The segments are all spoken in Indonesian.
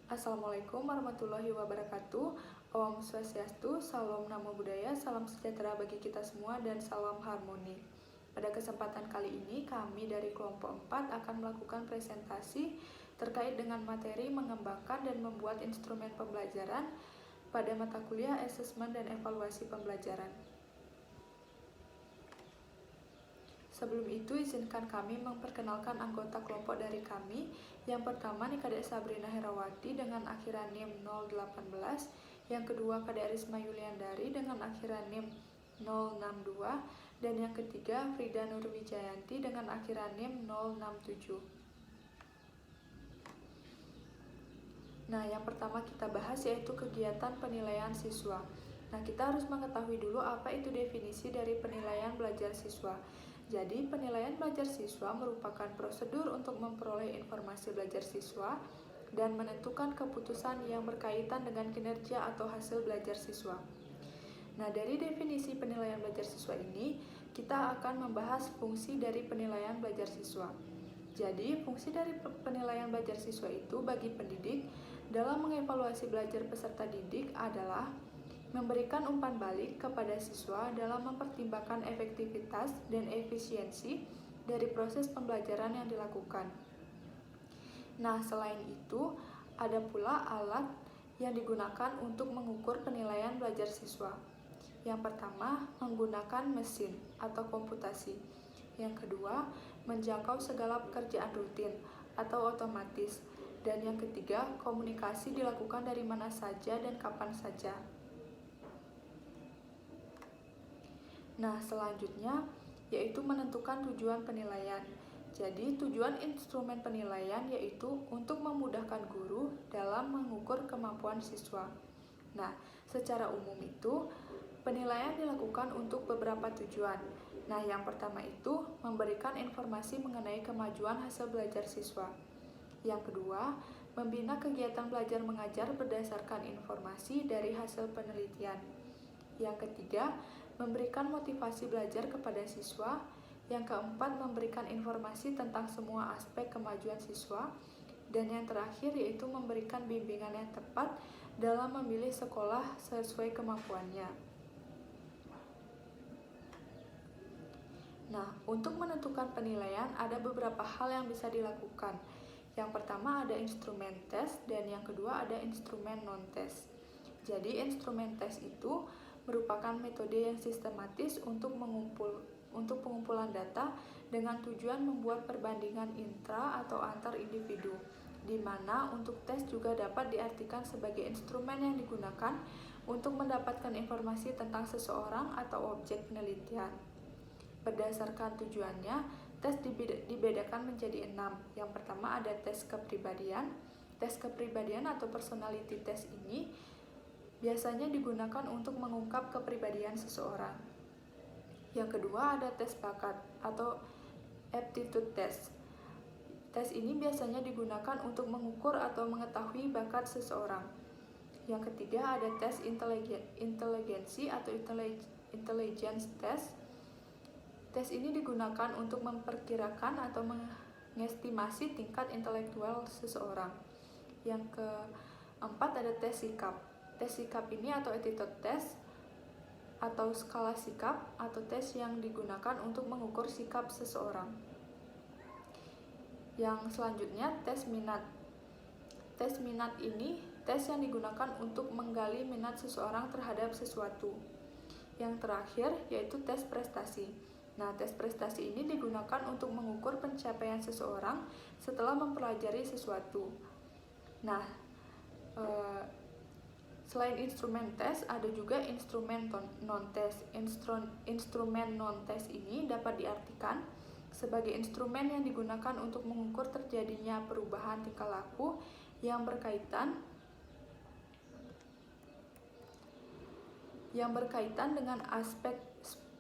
Assalamualaikum warahmatullahi wabarakatuh. Om Swastiastu, Salam Namo Buddhaya, salam sejahtera bagi kita semua dan salam harmoni. Pada kesempatan kali ini kami dari kelompok 4 akan melakukan presentasi terkait dengan materi mengembangkan dan membuat instrumen pembelajaran pada mata kuliah asesmen dan evaluasi pembelajaran. Sebelum itu, izinkan kami memperkenalkan anggota kelompok dari kami. Yang pertama, Kadek Sabrina Herawati dengan akhiran NIM 018. Yang kedua, Kadek Risma Yuliandari dengan akhiran NIM 062. Dan yang ketiga, Frida Nurwijayanti dengan akhiran NIM 067. Nah, yang pertama kita bahas yaitu kegiatan penilaian siswa. Nah, kita harus mengetahui dulu apa itu definisi dari penilaian belajar siswa. Jadi, penilaian belajar siswa merupakan prosedur untuk memperoleh informasi belajar siswa dan menentukan keputusan yang berkaitan dengan kinerja atau hasil belajar siswa. Nah, dari definisi penilaian belajar siswa ini, kita akan membahas fungsi dari penilaian belajar siswa. Jadi, fungsi dari penilaian belajar siswa itu bagi pendidik dalam mengevaluasi belajar peserta didik adalah memberikan umpan balik kepada siswa dalam mempertimbangkan efektivitas dan efisiensi dari proses pembelajaran yang dilakukan. Nah, selain itu, ada pula alat yang digunakan untuk mengukur penilaian belajar siswa. Yang pertama, menggunakan mesin atau komputasi. Yang kedua, menjangkau segala pekerjaan rutin atau otomatis. Dan yang ketiga, komunikasi dilakukan dari mana saja dan kapan saja. Nah, selanjutnya yaitu menentukan tujuan penilaian. Jadi, tujuan instrumen penilaian yaitu untuk memudahkan guru dalam mengukur kemampuan siswa. Nah, secara umum itu, penilaian dilakukan untuk beberapa tujuan. Nah, yang pertama itu memberikan informasi mengenai kemajuan hasil belajar siswa. Yang kedua, membina kegiatan belajar mengajar berdasarkan informasi dari hasil penelitian. Yang ketiga, memberikan motivasi belajar kepada siswa. Yang keempat, memberikan informasi tentang semua aspek kemajuan siswa. Dan yang terakhir yaitu memberikan bimbingan yang tepat dalam memilih sekolah sesuai kemampuannya. Nah, untuk menentukan penilaian ada beberapa hal yang bisa dilakukan. Yang pertama ada instrumen tes dan yang kedua ada instrumen non-tes. Jadi instrumen tes itu merupakan metode yang sistematis untuk pengumpulan data dengan tujuan membuat perbandingan intra atau antar individu, di mana untuk tes juga dapat diartikan sebagai instrumen yang digunakan untuk mendapatkan informasi tentang seseorang atau objek penelitian. Berdasarkan tujuannya, tes dibedakan menjadi 6. Yang pertama ada tes kepribadian. Tes kepribadian atau personality test ini biasanya digunakan untuk mengungkap kepribadian seseorang. Yang kedua ada tes bakat atau aptitude test. Tes ini biasanya digunakan untuk mengukur atau mengetahui bakat seseorang. Yang ketiga ada tes inteligensi atau intelligence test. Tes ini digunakan untuk memperkirakan atau mengestimasi tingkat intelektual seseorang. Yang keempat ada tes sikap. Tes sikap ini atau attitude test atau skala sikap atau tes yang digunakan untuk mengukur sikap seseorang. Yang selanjutnya tes minat. Tes minat ini tes yang digunakan untuk menggali minat seseorang terhadap sesuatu. Yang terakhir yaitu tes prestasi. Nah, tes prestasi ini digunakan untuk mengukur pencapaian seseorang setelah mempelajari sesuatu. Nah, selain instrumen tes, ada juga instrumen non-tes. Instrumen non-tes ini dapat diartikan sebagai instrumen yang digunakan untuk mengukur terjadinya perubahan tingkah laku yang berkaitan dengan aspek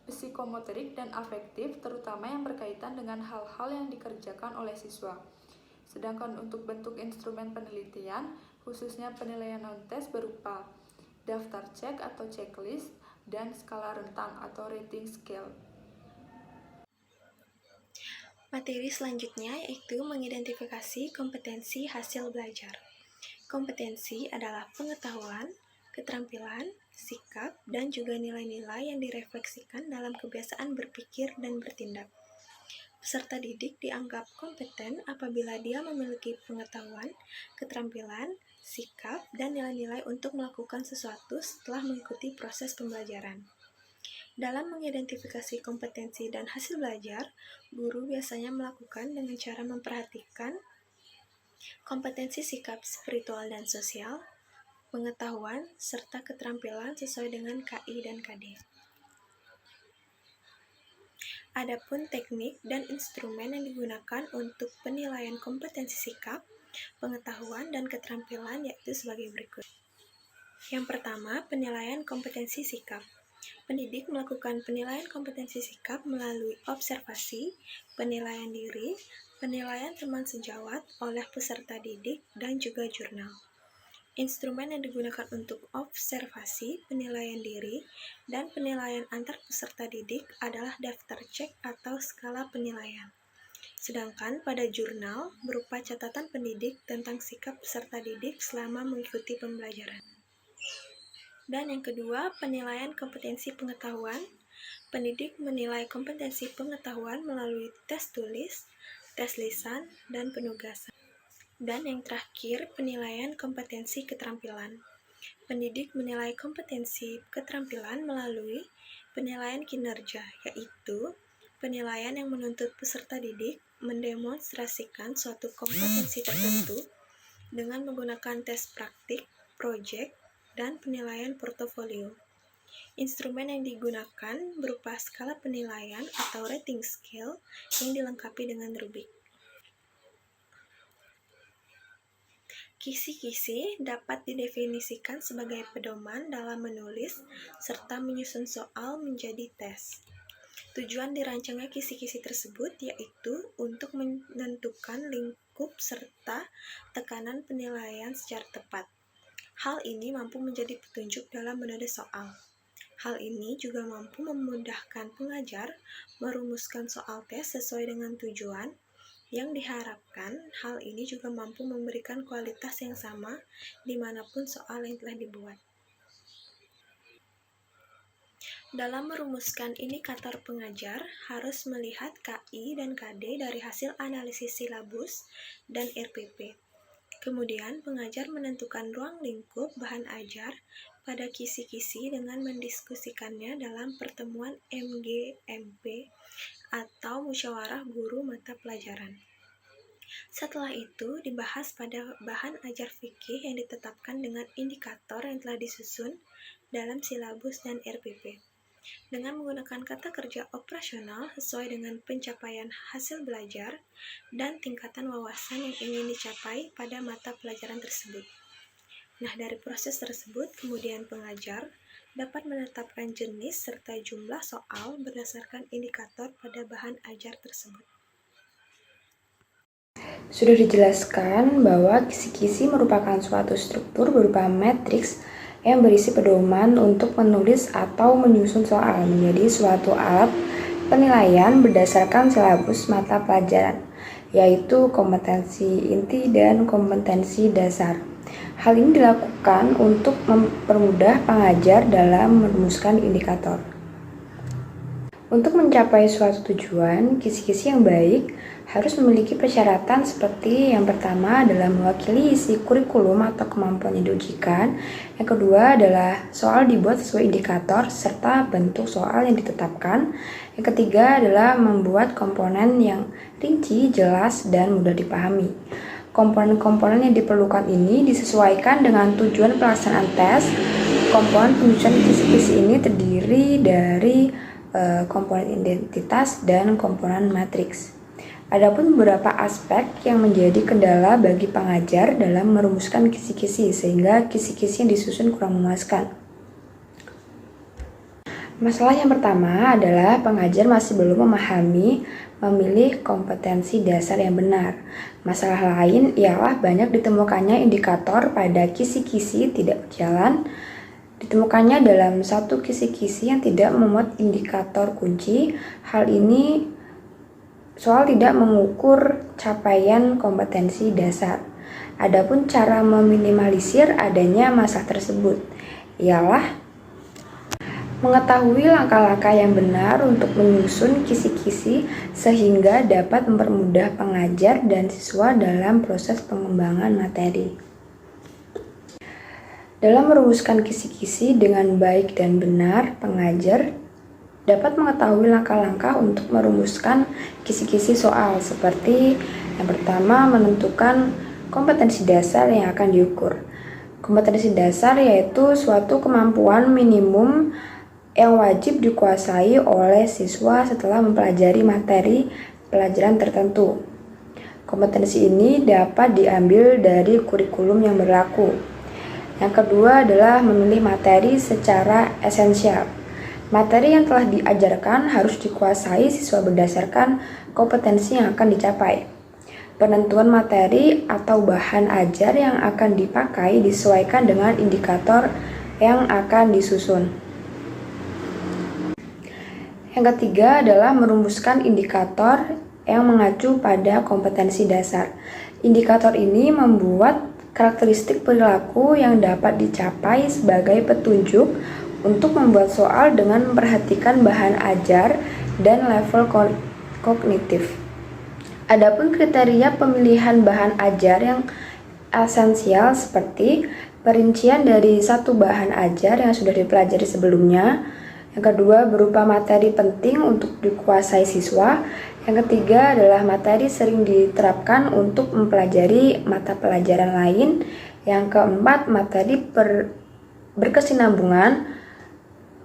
psikomotorik dan afektif, terutama yang berkaitan dengan hal-hal yang dikerjakan oleh siswa. Sedangkan untuk bentuk instrumen penelitian, khususnya penilaian non-tes berupa daftar cek atau checklist dan skala rentang atau rating scale. Materi selanjutnya yaitu mengidentifikasi kompetensi hasil belajar. Kompetensi adalah pengetahuan, keterampilan, sikap, dan juga nilai-nilai yang direfleksikan dalam kebiasaan berpikir dan bertindak. Peserta didik dianggap kompeten apabila dia memiliki pengetahuan, keterampilan, sikap, dan nilai-nilai untuk melakukan sesuatu setelah mengikuti proses pembelajaran. Dalam mengidentifikasi kompetensi dan hasil belajar, guru biasanya melakukan dengan cara memperhatikan kompetensi sikap spiritual dan sosial, pengetahuan, serta keterampilan sesuai dengan KI dan KD. Adapun teknik dan instrumen yang digunakan untuk penilaian kompetensi sikap, pengetahuan, dan keterampilan yaitu sebagai berikut. Yang pertama, penilaian kompetensi sikap. Pendidik melakukan penilaian kompetensi sikap melalui observasi, penilaian diri, penilaian teman sejawat oleh peserta didik, dan juga jurnal. Instrumen yang digunakan untuk observasi, penilaian diri, dan penilaian antar peserta didik adalah daftar cek atau skala penilaian. Sedangkan pada jurnal berupa catatan pendidik tentang sikap peserta didik selama mengikuti pembelajaran. Dan yang kedua, penilaian kompetensi pengetahuan. Pendidik menilai kompetensi pengetahuan melalui tes tulis, tes lisan, dan penugasan. Dan yang terakhir, penilaian kompetensi keterampilan. Pendidik menilai kompetensi keterampilan melalui penilaian kinerja, yaitu penilaian yang menuntut peserta didik mendemonstrasikan suatu kompetensi tertentu dengan menggunakan tes praktik, proyek, dan penilaian portofolio. Instrumen yang digunakan berupa skala penilaian atau rating scale yang dilengkapi dengan rubik. Kisi-kisi dapat didefinisikan sebagai pedoman dalam menulis serta menyusun soal menjadi tes. Tujuan dirancangnya kisi-kisi tersebut yaitu untuk menentukan lingkup serta tekanan penilaian secara tepat. Hal ini mampu menjadi petunjuk dalam menode soal. Hal ini juga mampu memudahkan pengajar merumuskan soal tes sesuai dengan tujuan yang diharapkan. Hal ini juga mampu memberikan kualitas yang sama dimanapun soal yang telah dibuat. Dalam merumuskan indikator pengajar, harus melihat KI dan KD dari hasil analisis silabus dan RPP. Kemudian, pengajar menentukan ruang lingkup bahan ajar pada kisi-kisi dengan mendiskusikannya dalam pertemuan MGMP atau musyawarah guru mata pelajaran. Setelah itu, dibahas pada bahan ajar fikih yang ditetapkan dengan indikator yang telah disusun dalam silabus dan RPP. Dengan menggunakan kata kerja operasional sesuai dengan pencapaian hasil belajar dan tingkatan wawasan yang ingin dicapai pada mata pelajaran tersebut. Nah, dari proses tersebut, kemudian pengajar dapat menetapkan jenis serta jumlah soal berdasarkan indikator pada bahan ajar tersebut. Sudah dijelaskan bahwa kisi-kisi merupakan suatu struktur berupa matriks yang berisi pedoman untuk menulis atau menyusun soal menjadi suatu alat penilaian berdasarkan silabus mata pelajaran, yaitu kompetensi inti dan kompetensi dasar. Hal ini dilakukan untuk mempermudah pengajar dalam merumuskan indikator. Untuk mencapai suatu tujuan, kisi-kisi yang baik harus memiliki persyaratan seperti yang pertama adalah mewakili isi kurikulum atau kemampuan yang diujikan. Yang kedua adalah soal dibuat sesuai indikator serta bentuk soal yang ditetapkan. Yang ketiga adalah membuat komponen yang rinci, jelas, dan mudah dipahami. Komponen-komponen yang diperlukan ini disesuaikan dengan tujuan pelaksanaan tes. Komponen penyusunan kisi-kisi ini terdiri dari komponen identitas dan komponen matriks. Adapun beberapa aspek yang menjadi kendala bagi pengajar dalam merumuskan kisi-kisi sehingga kisi-kisi yang disusun kurang memuaskan. Masalah yang pertama adalah pengajar masih belum memahami memilih kompetensi dasar yang benar. Masalah lain ialah banyak ditemukannya indikator pada kisi-kisi tidak berjalan. Ditemukannya dalam satu kisi-kisi yang tidak memuat indikator kunci. Hal ini soal tidak mengukur capaian kompetensi dasar. Adapun cara meminimalisir adanya masalah tersebut ialah mengetahui langkah-langkah yang benar untuk menyusun kisi-kisi sehingga dapat mempermudah pengajar dan siswa dalam proses pengembangan materi. Dalam merumuskan kisi-kisi dengan baik dan benar, pengajar dapat mengetahui langkah-langkah untuk merumuskan kisi-kisi soal, seperti yang pertama menentukan kompetensi dasar yang akan diukur. Kompetensi dasar yaitu suatu kemampuan minimum yang wajib dikuasai oleh siswa setelah mempelajari materi pelajaran tertentu. Kompetensi ini dapat diambil dari kurikulum yang berlaku. Yang kedua adalah memilih materi secara esensial. Materi yang telah diajarkan harus dikuasai siswa berdasarkan kompetensi yang akan dicapai. Penentuan materi atau bahan ajar yang akan dipakai disesuaikan dengan indikator yang akan disusun. Yang ketiga adalah merumuskan indikator yang mengacu pada kompetensi dasar. Indikator ini membuat karakteristik perilaku yang dapat dicapai sebagai petunjuk untuk membuat soal dengan memperhatikan bahan ajar dan level kognitif. Adapun kriteria pemilihan bahan ajar yang esensial seperti perincian dari satu bahan ajar yang sudah dipelajari sebelumnya. Yang kedua berupa materi penting untuk dikuasai siswa. Yang ketiga adalah materi sering diterapkan untuk mempelajari mata pelajaran lain. Yang keempat materi berkesinambungan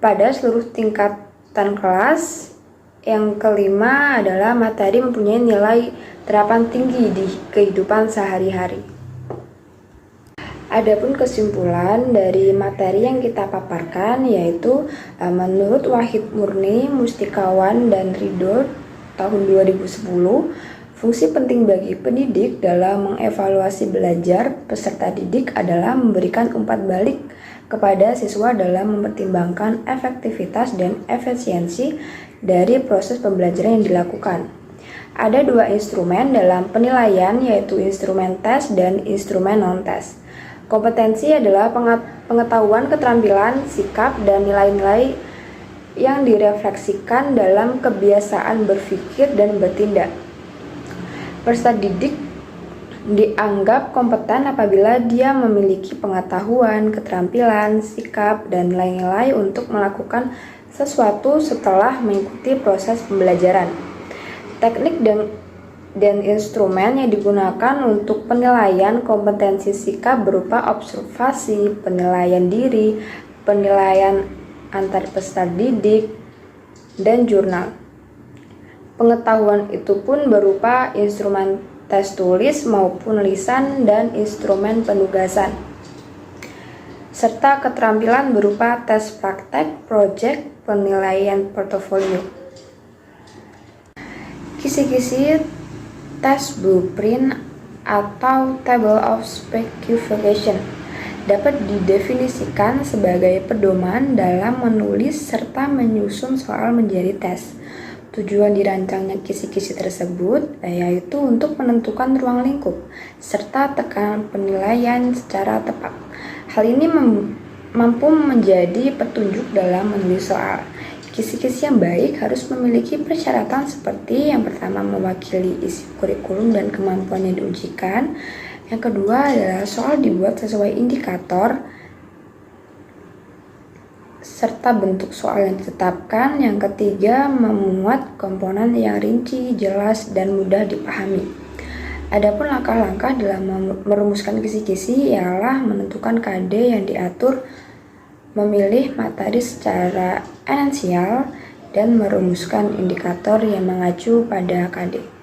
pada seluruh tingkatan kelas. Yang kelima adalah materi mempunyai nilai terapan tinggi di kehidupan sehari-hari. Adapun kesimpulan dari materi yang kita paparkan yaitu menurut Wahid Murni, Mustikawan, dan Ridho tahun 2010, fungsi penting bagi pendidik dalam mengevaluasi belajar peserta didik adalah memberikan umpan balik kepada siswa dalam mempertimbangkan efektivitas dan efisiensi dari proses pembelajaran yang dilakukan. Ada dua instrumen dalam penilaian yaitu instrumen tes dan instrumen non-tes. Kompetensi adalah pengetahuan, keterampilan, sikap, dan nilai-nilai yang direfleksikan dalam kebiasaan berpikir dan bertindak. Peserta didik dianggap kompeten apabila dia memiliki pengetahuan, keterampilan, sikap, dan nilai-nilai untuk melakukan sesuatu setelah mengikuti proses pembelajaran. Teknik dan instrumen yang digunakan untuk penilaian kompetensi sikap berupa observasi, penilaian diri, penilaian antar peserta didik, dan jurnal. Pengetahuan itu pun berupa instrumen tes tulis maupun lisan dan instrumen penugasan, serta keterampilan berupa tes praktek, proyek, penilaian portofolio. Kisi-kisi tes blueprint atau table of specification dapat didefinisikan sebagai pedoman dalam menulis serta menyusun soal menjadi tes. Tujuan dirancangnya kisi-kisi tersebut yaitu untuk menentukan ruang lingkup serta tekanan penilaian secara tepat. Hal ini mampu menjadi petunjuk dalam menulis soal. Kisi-kisi yang baik harus memiliki persyaratan seperti yang pertama mewakili isi kurikulum dan kemampuan yang diujikan. Yang kedua adalah soal dibuat sesuai indikator serta bentuk soal yang ditetapkan. Yang ketiga, memuat komponen yang rinci, jelas, dan mudah dipahami. Adapun langkah-langkah dalam merumuskan kisi-kisi ialah menentukan KD yang diatur, memilih materi secara esensial, dan merumuskan indikator yang mengacu pada KD.